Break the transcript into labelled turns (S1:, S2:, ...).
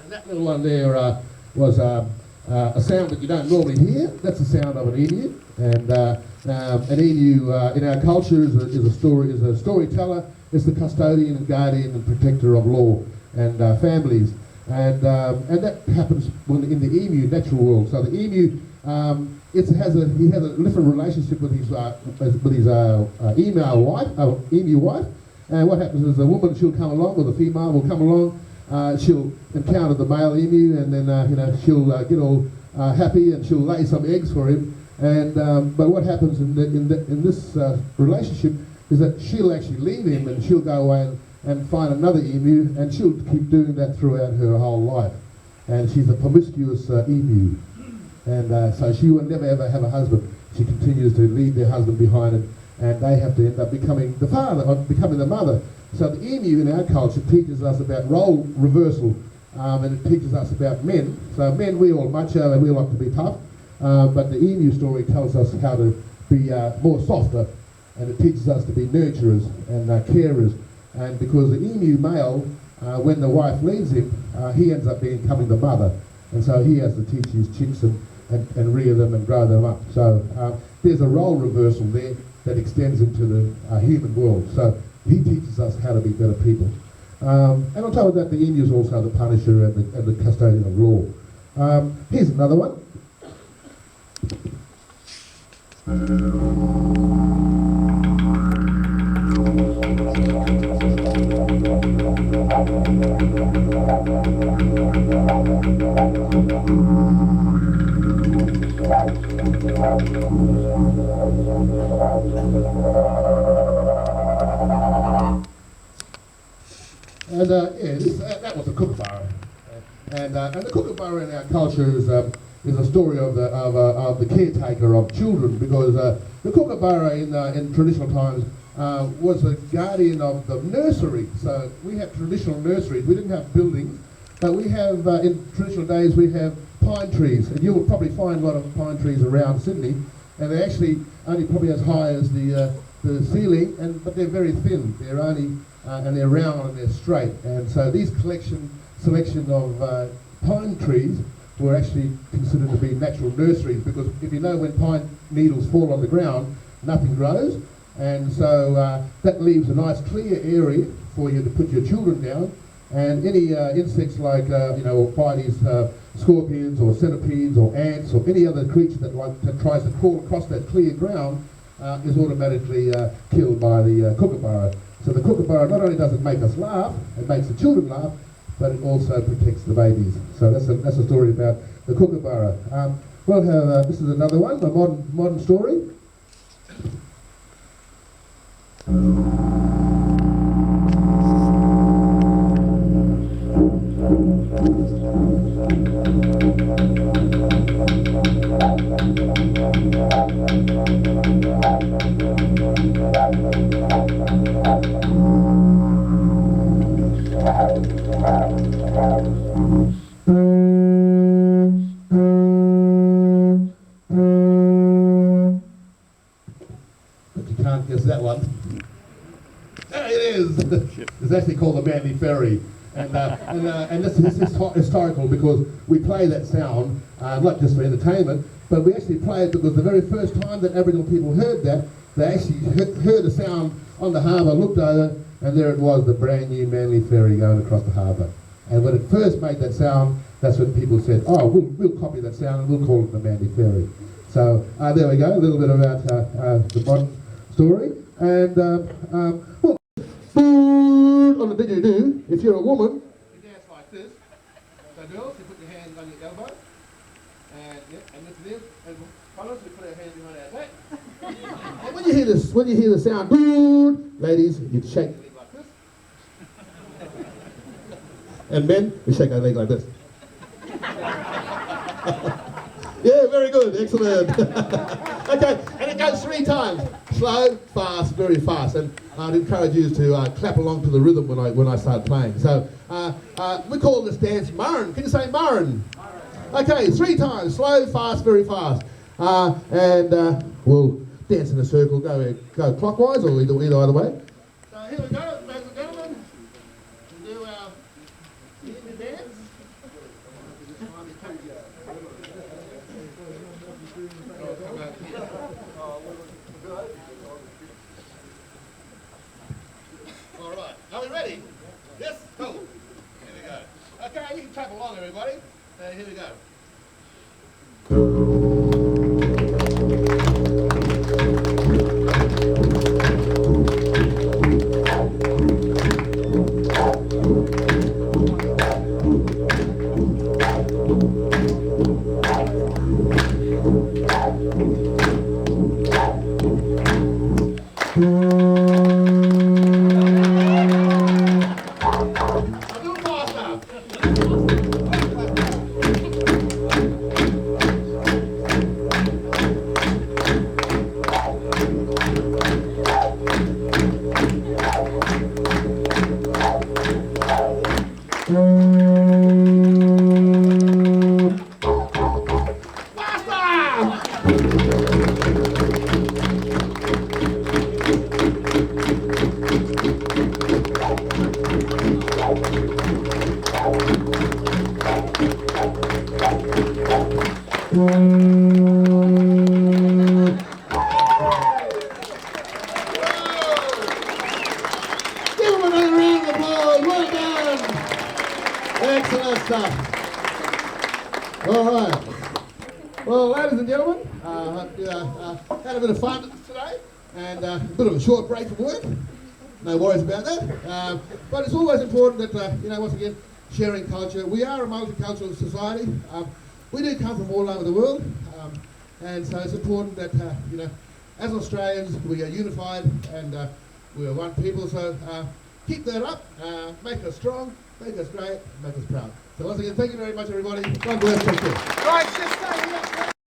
S1: And that little one there was a sound that you don't normally hear. That's the sound of an emu. And an emu in our culture is a storyteller. It's the custodian and guardian and protector of law and families. And that happens in the emu natural world. So the emu he has a different relationship with his emu wife. And what happens is the woman, she'll come along, or the female will come along. She'll encounter the male emu, and then she'll get all happy, and she'll lay some eggs for him. And but what happens in this relationship is that she'll actually leave him, and she'll go away and find another emu, and she'll keep doing that throughout her whole life. And she's a promiscuous emu, and so she will never ever have a husband. She continues to leave their husband behind, and they have to end up becoming the father, or becoming the mother. So the emu in our culture teaches us about role reversal, and it teaches us about men. So men, we all macho and we like to be tough, but the emu story tells us how to be more softer, and it teaches us to be nurturers and carers. And because the emu male, when the wife leaves him, he ends up becoming the mother, and so he has to teach his chicks and rear them and grow them up. So there's a role reversal there that extends into the human world. So he teaches us how to be better people. And on top of that, the emu is also the punisher and the custodian of law. Here's another one. And that was a kookaburra, and the kookaburra in our culture is a story of the caretaker of children, because the kookaburra in traditional times was the guardian of the nursery. So we have traditional nurseries. We didn't have buildings, but we have in traditional days we have pine trees, and you'll probably find a lot of pine trees around Sydney, and they're actually only probably as high as the ceiling, but they're very thin. They're only and they're round and they're straight. And so these selection of pine trees were actually considered to be natural nurseries, because if you know, when pine needles fall on the ground, nothing grows, and so that leaves a nice clear area for you to put your children down. And any insects like by these scorpions or centipedes or ants or any other creature that tries to crawl across that clear ground is automatically killed by the kookaburra. So the kookaburra not only does it make us laugh, it makes the children laugh, but it also protects the babies. So that's a story about the kookaburra. This is another one, a modern story. can't guess that one. There it is. It's actually called the Manly Ferry. And this is historical because we play that sound, not just for entertainment, but we actually play it because the very first time that Aboriginal people heard that, they actually heard the sound on the harbour, looked over, and there it was, the brand new Manly Ferry going across the harbour. And when it first made that sound, that's when people said, oh, we'll copy that sound and we'll call it the Manly Ferry. So there we go, a little bit about the modern story. And well, on the didgeridoo, if you're a woman, you dance like this. So girls, you put your hands on your elbow, and lift it in, and fellas, you put your hands behind our back. And when you hear the sound, ladies, you shake your leg like this. And men, we shake our leg like this. Yeah, very good, excellent. Okay, and it goes 3 times. Slow, fast, very fast. And I'd encourage you to clap along to the rhythm when I start playing. So we call this dance Murrin. Can you say Murrin? Okay, 3 times. Slow, fast, very fast. And we'll dance in a circle, go clockwise or either way. So here we go, ladies and gentlemen. We'll do our evening dance. All right, are we ready? Yes? Cool. Here we go. Okay, you can clap along, everybody. Here we go. Excellent stuff. All right. Well, ladies and gentlemen, had a bit of fun today and a bit of a short break from work. No worries about that. But it's always important that, once again, sharing culture. We are a multicultural society. We do come from all over the world. And so it's important that, as Australians, we are unified and we are one people. So keep that up. Make us strong. Make us great, make us proud. So once again, thank you very much, everybody. God bless you. Right, just stay here.